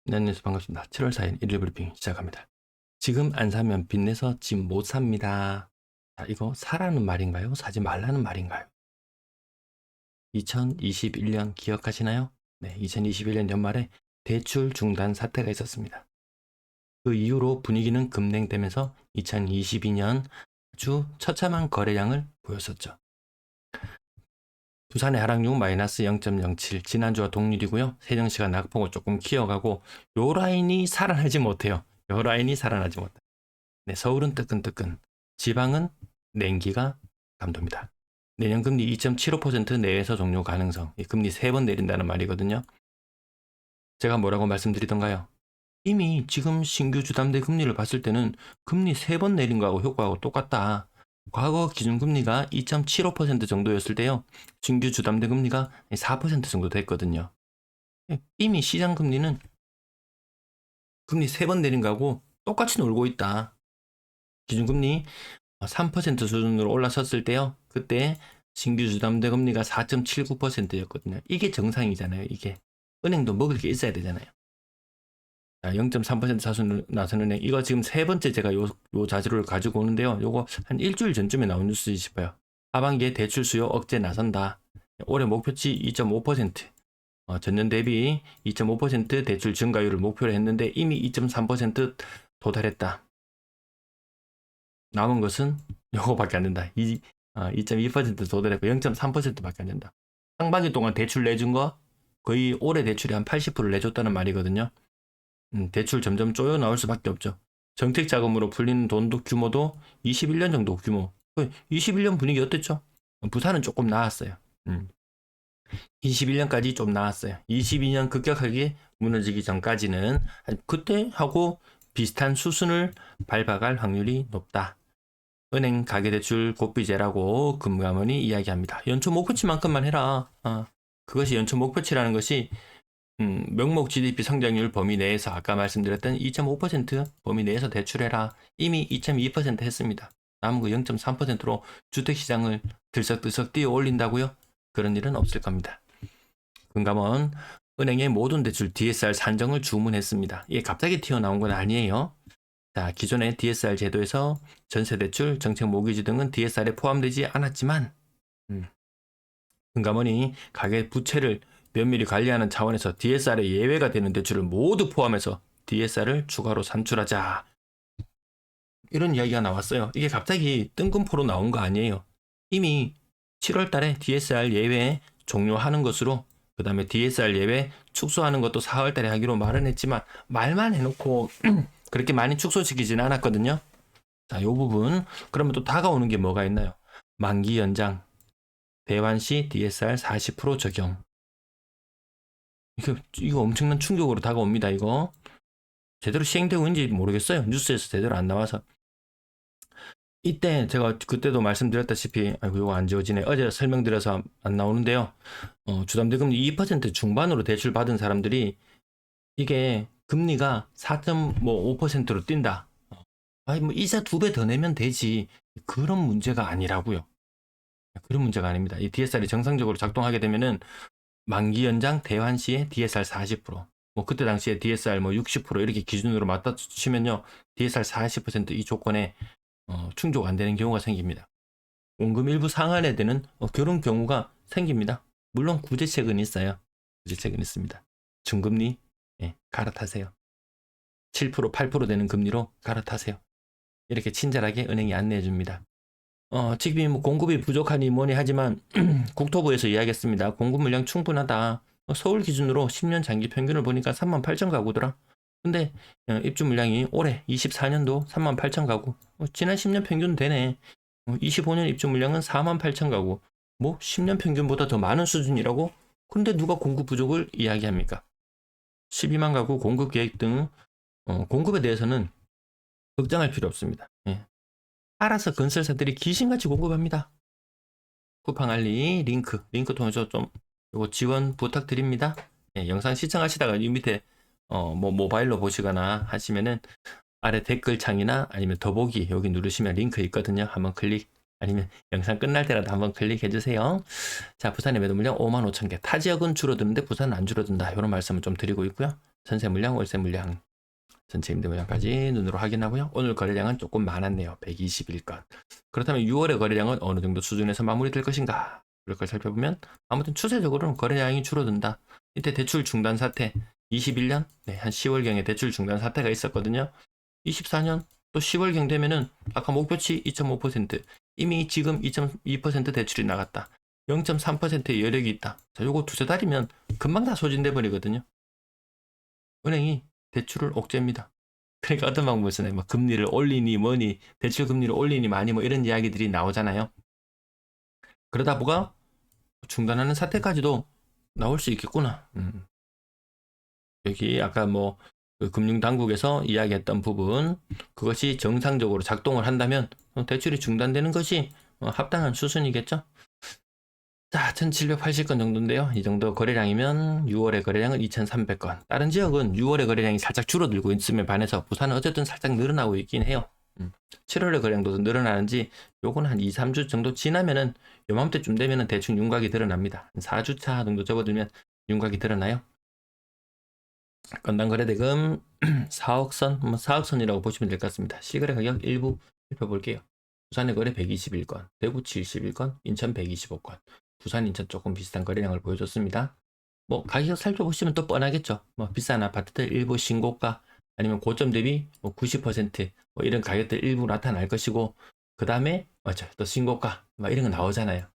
네, 안녕하세요. 반갑습니다. 7월 4일 일일 브리핑 시작합니다. 지금 안 사면 빚내서 집 못 삽니다. 자, 이거 사라는 말인가요? 사지 말라는 말인가요? 2021년 기억하시나요? 네, 2021년 연말에 대출 중단 사태가 있었습니다. 그 이후로 분위기는 급냉되면서 2022년 아주 처참한 거래량을 보였었죠. 부산의 하락률 마이너스 0.07, 지난주와 동률이고요. 세종시가 낙폭을 조금 키워가고 요 라인이 살아나지 못해요. 요 라인이 살아나지 못해요. 네, 서울은 뜨끈뜨끈, 지방은 냉기가 감돕니다. 내년 금리 2.75% 내에서 종료 가능성, 이 금리 3번 내린다는 말이거든요. 제가 뭐라고 말씀드리던가요? 이미 지금 신규 주담대 금리를 봤을 때는 금리 3번 내린 거하고 효과하고 똑같다. 과거 기준금리가 2.75% 정도였을 때요. 신규 주담대 금리가 4% 정도 됐거든요. 이미 시장 금리는 금리 3번 내린 거하고 똑같이 놀고 있다. 기준금리 3% 수준으로 올라섰을 때요. 그때 신규 주담대 금리가 4.79%였거든요. 이게 정상이잖아요. 이게. 은행도 먹을 게 있어야 되잖아요. 자, 0.3% 사수 나서는 애. 이거 지금 세 번째 제가 요 자료를 가지고 오는데요. 요거 한 일주일 전쯤에 나온 뉴스 싶어요. 하반기에 대출 수요 억제 나선다. 올해 목표치 2.5%. 전년 대비 2.5% 대출 증가율을 목표로 했는데 이미 2.3% 도달했다. 남은 것은 요거밖에 안 된다. 2.2% 도달했고 0.3%밖에 안 된다. 상반기 동안 대출 내준 거 거의 올해 대출이 한 80% 내줬다는 말이거든요. 대출 점점 쪼여 나올 수밖에 없죠. 정책 자금으로 풀리는 돈도 규모도 21년 정도 규모. 21년 분위기 어땠죠? 부산은 조금 나았어요. 21년까지 좀 나았어요. 22년 급격하게 무너지기 전까지는 그때 하고 비슷한 수순을 밟아갈 확률이 높다. 은행 가계대출 고비제라고 금감원이 이야기합니다. 연초 목표치만큼만 해라. 그것이 연초 목표치라는 것이 명목 GDP 성장률 범위 내에서 아까 말씀드렸던 2.5% 범위 내에서 대출해라. 이미 2.2% 했습니다. 남은 거 0.3%로 주택시장을 들썩들썩 뛰어 올린다고요? 그런 일은 없을 겁니다. 금감원 은행의 모든 대출 DSR 산정을 주문했습니다. 이게 갑자기 튀어나온 건 아니에요. 자, 기존의 DSR 제도에서 전세대출, 정책 모기지 등은 DSR에 포함되지 않았지만 금감원이 가계 부채를 면밀히 관리하는 차원에서 DSR에 예외가 되는 대출을 모두 포함해서 DSR을 추가로 산출하자. 이런 이야기가 나왔어요. 이게 갑자기 뜬금포로 나온 거 아니에요. 이미 7월 달에 DSR 예외 종료하는 것으로 그 다음에 DSR 예외 축소하는 것도 4월 달에 하기로 말은 했지만 말만 해놓고 그렇게 많이 축소시키진 않았거든요. 자, 요 부분. 그러면 또 다가오는 게 뭐가 있나요? 만기 연장, 대환시 DSR 40% 적용. 이거 엄청난 충격으로 다가옵니다, 이거. 제대로 시행되고 있는지 모르겠어요. 뉴스에서 제대로 안 나와서. 이때 제가 그때도 말씀드렸다시피, 아이고, 이거 안 지워지네. 어제 설명드려서 안 나오는데요. 주담대금리 2% 중반으로 대출 받은 사람들이 이게 금리가 4.5%로 뛴다. 아니, 뭐, 이자 2배 더 내면 되지. 그런 문제가 아니라고요. 그런 문제가 아닙니다. 이 DSR이 정상적으로 작동하게 되면은 만기 연장 대환 시에 DSR 40%, 뭐 그때 당시에 DSR 뭐 60% 이렇게 기준으로 맞춰주시면요, DSR 40%이 조건에 충족 안 되는 경우가 생깁니다. 원금 일부 상환에 되는 그런 경우가 생깁니다. 물론 구제책은 있어요. 구제책은 있습니다. 중금리 갈아타세요. 7%, 8% 되는 금리로 갈아타세요. 이렇게 친절하게 은행이 안내해 줍니다. 지금 뭐 공급이 부족하니 뭐니 하지만 국토부에서 이야기했습니다. 공급 물량 충분하다. 서울 기준으로 10년 장기 평균을 보니까 38,000 가구더라. 근데 입주 물량이 올해 24년도 38,000 가구. 지난 10년 평균 되네. 25년 입주 물량은 48,000 가구. 뭐 10년 평균보다 더 많은 수준이라고? 근데 누가 공급 부족을 이야기합니까? 12만 가구 공급 계획 등 공급에 대해서는 걱정할 필요 없습니다. 예. 알아서 건설사들이 귀신같이 공급합니다. 쿠팡 알리 링크 통해서 좀 요거 지원 부탁드립니다. 예, 영상 시청하시다가 이 밑에 뭐 모바일로 보시거나 하시면은 아래 댓글창이나 아니면 더보기 여기 누르시면 링크 있거든요. 한번 클릭 아니면 영상 끝날 때라도 한번 클릭해 주세요. 자, 부산의 매도 물량 55,000개. 타 지역은 줄어드는데 부산은 안 줄어든다. 이런 말씀을 좀 드리고 있고요. 전세 물량, 월세 물량, 전체 임대 물량까지 눈으로 확인하고요. 오늘 거래량은 조금 많았네요. 121건. 그렇다면 6월의 거래량은 어느 정도 수준에서 마무리될 것인가? 그걸 걸 살펴보면 아무튼 추세적으로는 거래량이 줄어든다. 이때 대출 중단 사태 21년 한 10월경에 대출 중단 사태가 있었거든요. 24년 또 10월경 되면은 아까 목표치 2.5% 이미 지금 2.2% 대출이 나갔다. 0.3%의 여력이 있다. 자, 요거 두세 달이면 금방 다 소진돼 버리거든요. 은행이 대출을 옥죄입니다. 그러니까 어떤 방법을 쓰나요? 뭐 금리를 올리니 뭐니 대출 금리를 올리니 많이 뭐 이런 이야기들이 나오잖아요. 그러다 보가 중단하는 사태까지도 나올 수 있겠구나. 여기 아까 뭐그 금융당국에서 이야기했던 부분 그것이 정상적으로 작동을 한다면 대출이 중단되는 것이 합당한 수순이겠죠. 자, 1780건 정도인데요. 이 정도 거래량이면 6월의 거래량은 2300건. 다른 지역은 6월의 거래량이 살짝 줄어들고 있음에 반해서 부산은 어쨌든 살짝 늘어나고 있긴 해요. 7월의 거래량도 늘어나는지 요건 한 2, 3주 정도 지나면은 요맘때쯤 되면은 대충 윤곽이 드러납니다. 한 4주차 정도 접어들면 윤곽이 드러나요. 건당 거래대금 4억선, 4억선이라고 보시면 될 것 같습니다. 시거래 가격 일부 살펴볼게요. 부산의 거래 121건, 대구 71건, 인천 125건. 부산, 인천 조금 비슷한 거래량을 보여줬습니다. 뭐 가격 살펴보시면 또 뻔하겠죠. 뭐 비싼 아파트들 일부 신고가 아니면 고점 대비 뭐 90%뭐 이런 가격들 일부 나타날 것이고 그 다음에 맞죠 또 신고가 막 이런 거 나오잖아요.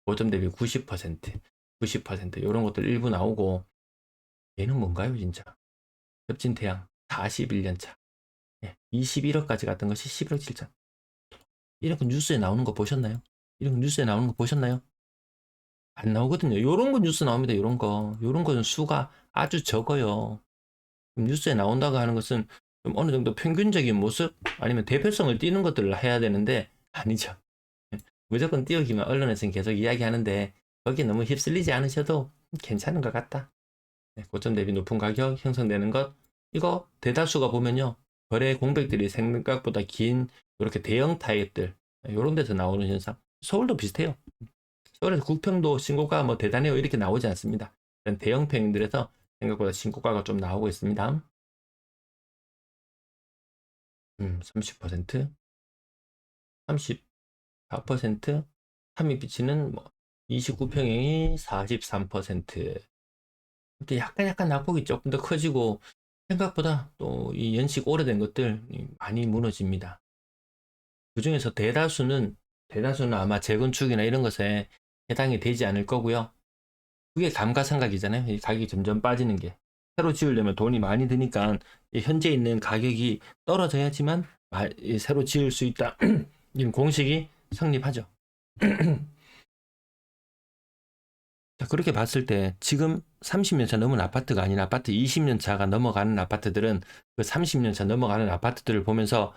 고점 대비 90% 이런 것들 일부 나오고 얘는 뭔가요 진짜? 엽진태양 41년 차 21억까지 갔던 것이 11억 7천. 이런 거 뉴스에 나오는 거 보셨나요? 이런 거 뉴스에 나오는 거 보셨나요? 안 나오거든요. 요런 거 뉴스 나옵니다. 요런 거. 요런 거는 수가 아주 적어요. 뉴스에 나온다고 하는 것은 좀 어느 정도 평균적인 모습 아니면 대표성을 띠는 것들을 해야 되는데 아니죠. 무조건 띄우기만 언론에서는 계속 이야기하는데 거기에 너무 휩쓸리지 않으셔도 괜찮은 것 같다. 고점 대비 높은 가격 형성되는 것 이거 대다수가 보면요. 거래 공백들이 생각보다 긴 이렇게 대형 타입들 이런 데서 나오는 현상 서울도 비슷해요. 서울에서 국평도 신고가가 뭐 대단해요 이렇게 나오지 않습니다. 대형 평들에서 생각보다 신고가가 좀 나오고 있습니다. 30%, 34%, 삼미비치는 뭐 29평형이 43%. 근데 약간 낙폭이 조금 더 커지고 생각보다 또 이 연식 오래된 것들 많이 무너집니다. 그 중에서 대다수는 아마 재건축이나 이런 것에 해당이 되지 않을 거고요. 그게 감가상각이잖아요. 이 가격이 점점 빠지는 게. 새로 지으려면 돈이 많이 드니까 현재 있는 가격이 떨어져야지만 새로 지을 수 있다. 이런 공식이 성립하죠. 자, 그렇게 봤을 때 지금 30년 차 넘은 아파트가 아닌 아파트 20년 차가 넘어가는 아파트들은 그 30년 차 넘어가는 아파트들을 보면서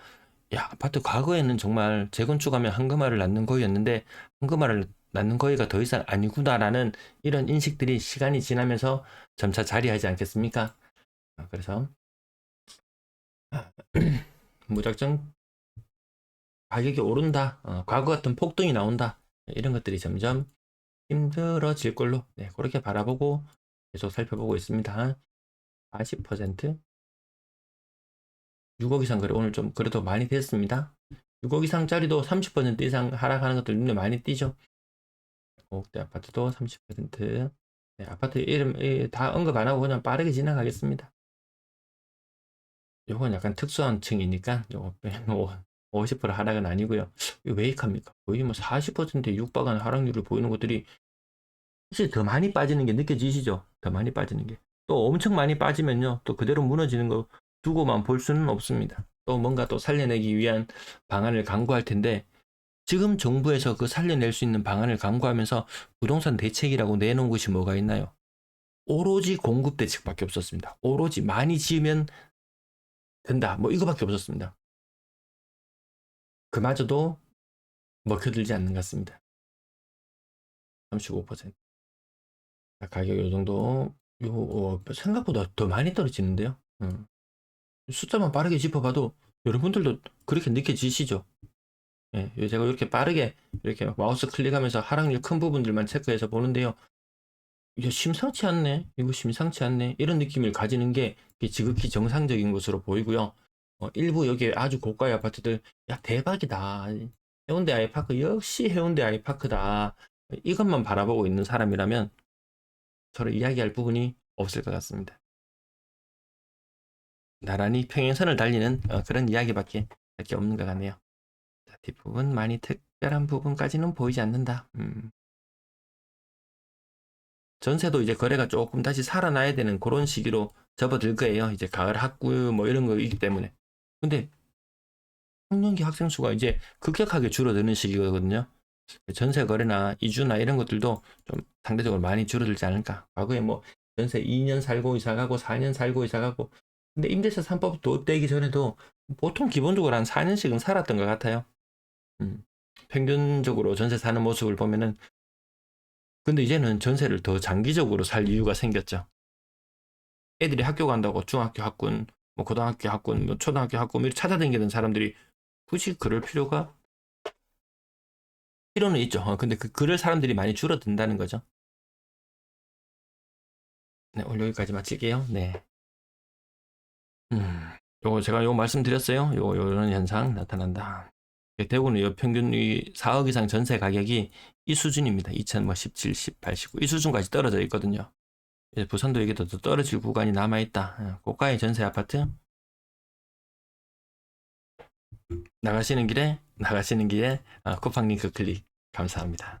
야, 아파트 과거에는 정말 재건축하면 한금알을 낳는 거였는데 한금알을 낳는 거위가 더 이상 아니구나라는 이런 인식들이 시간이 지나면서 점차 자리하지 않겠습니까? 그래서 무작정 가격이 오른다, 과거 같은 폭등이 나온다 이런 것들이 점점 힘들어질 걸로 그렇게 바라보고 계속 살펴보고 있습니다. 40% 6억 이상 거래 오늘 좀 그래도 많이 됐습니다. 6억 이상짜리도 30% 이상 하락하는 것들 눈에 많이 띄죠. 5억대 아파트도 30%. 아파트 이름 다 언급 안 하고 그냥 빠르게 지나가겠습니다. 요건 약간 특수한 층이니까 요거 50% 하락은 아니고요. 이거 왜 이익합니까? 거의 뭐 40%에 육박한 하락률을 보이는 것들이 사실 더 많이 빠지는 게 느껴지시죠? 더 많이 빠지는 게. 또 엄청 많이 빠지면요. 또 그대로 무너지는 거 두고만 볼 수는 없습니다. 또 뭔가 또 살려내기 위한 방안을 강구할 텐데 지금 정부에서 그 살려낼 수 있는 방안을 강구하면서 부동산 대책이라고 내놓은 것이 뭐가 있나요? 오로지 공급 대책밖에 없었습니다. 오로지 많이 지으면 된다. 뭐 이거밖에 없었습니다. 그마저도 먹혀들지 않는 것 같습니다. 35%. 가격 요 정도 생각보다 더 많이 떨어지는데요. 숫자만 빠르게 짚어봐도 여러분들도 그렇게 느껴지시죠? 예, 제가 이렇게 빠르게 이렇게 마우스 클릭하면서 하락률 큰 부분들만 체크해서 보는데요. 야, 심상치 않네. 이거 심상치 않네. 이런 느낌을 가지는 게 지극히 정상적인 것으로 보이고요. 일부 여기 아주 고가의 아파트들, 야, 대박이다. 해운대 아이파크, 역시 해운대 아이파크다. 이것만 바라보고 있는 사람이라면 서로 이야기할 부분이 없을 것 같습니다. 나란히 평행선을 달리는 그런 이야기밖에 할 게 없는 것 같네요. 자, 뒷부분 많이 특별한 부분까지는 보이지 않는다. 전세도 이제 거래가 조금 다시 살아나야 되는 그런 시기로 접어들 거예요. 이제 가을 학구 뭐 이런 거이기 때문에. 근데 학년기 학생 수가 이제 급격하게 줄어드는 시기거든요. 전세 거래나 이주나 이런 것들도 좀 상대적으로 많이 줄어들지 않을까. 과거에 뭐 전세 2년 살고 이사 가고 4년 살고 이사 가고. 근데 임대차 3법 도입되기 전에도 보통 기본적으로 한 4년씩은 살았던 것 같아요. 평균적으로 전세 사는 모습을 보면은. 근데 이제는 전세를 더 장기적으로 살 이유가 생겼죠. 애들이 학교 간다고 중학교 학군, 뭐 고등학교 학군, 뭐 초등학교 학군 이렇게 찾아다니는 사람들이 굳이 그럴 필요는 있죠. 근데 그럴 사람들이 많이 줄어든다는 거죠. 네, 오늘 여기까지 마칠게요. 네. 요거 제가 요거 말씀드렸어요. 요런 현상 나타난다. 대구는 요 평균 이 4억 이상 전세 가격이 이 수준입니다. 2017, 18, 19. 이 수준까지 떨어져 있거든요. 이제 부산도 이게 더 떨어질 구간이 남아있다. 고가의 전세 아파트 나가시는 길에 쿠팡 링크 클릭 감사합니다.